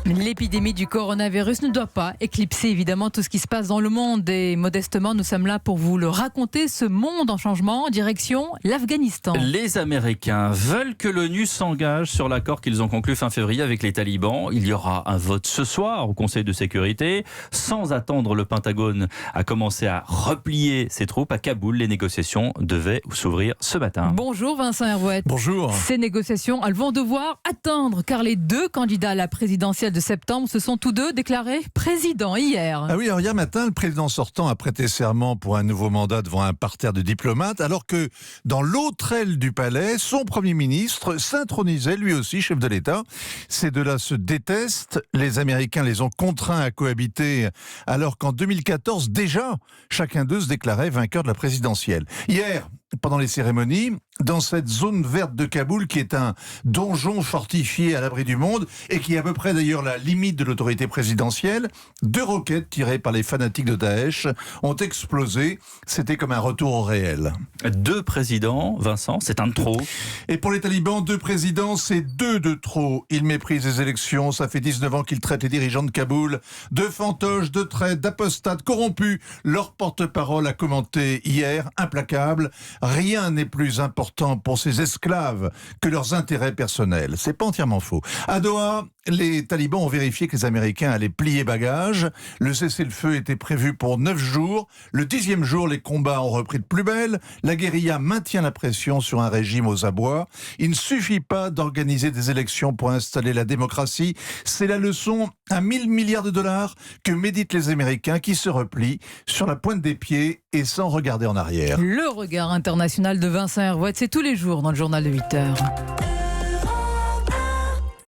L'épidémie du coronavirus ne doit pas éclipser évidemment tout ce qui se passe dans le monde et modestement nous sommes là pour vous le raconter, ce monde en changement, direction l'Afghanistan. Les Américains veulent que l'ONU s'engage sur l'accord qu'ils ont conclu fin février avec les talibans. Il y aura un vote ce soir au Conseil de sécurité. Sans attendre, le Pentagone a commencé à replier ses troupes à Kaboul. Les négociations devaient s'ouvrir ce matin. Bonjour Vincent Herouet. Bonjour. Ces négociations, elles vont devoir attendre car les deux candidats à la présidentielle de septembre se sont tous deux déclarés présidents hier. Ah oui, alors hier matin, le président sortant a prêté serment pour un nouveau mandat devant un parterre de diplomates, alors que dans l'autre aile du palais, son Premier ministre s'intronisait lui aussi chef de l'État. Ces deux-là se détestent. Les Américains les ont contraints à cohabiter, alors qu'en 2014, déjà, chacun d'eux se déclarait vainqueur de la présidentielle. Hier, pendant les cérémonies, dans cette zone verte de Kaboul, qui est un donjon fortifié à l'abri du monde, et qui est à peu près d'ailleurs la limite de l'autorité présidentielle, 2 roquettes tirées par les fanatiques de Daesh ont explosé. C'était comme un retour au réel. 2 présidents, Vincent, c'est un de trop. Et pour les talibans, 2 présidents, c'est 2 de trop. Ils méprisent les élections. Ça fait 19 ans qu'ils traitent les dirigeants de Kaboul de fantoches, de traîtres, d'apostates, corrompus. Leur porte-parole a commenté hier, implacable: rien n'est plus important pour ces esclaves que leurs intérêts personnels. C'est pas entièrement faux. À Doha, les talibans ont vérifié que les Américains allaient plier bagages. Le cessez-le-feu était prévu pour 9 jours. Le 10e jour, les combats ont repris de plus belle. La guérilla maintient la pression sur un régime aux abois. Il ne suffit pas d'organiser des élections pour installer la démocratie. C'est la leçon à 1000 milliards de dollars que méditent les Américains, qui se replient sur la pointe des pieds et sans regarder en arrière. Le regard international de Vincent Herouet, c'est tous les jours dans le journal de 8h.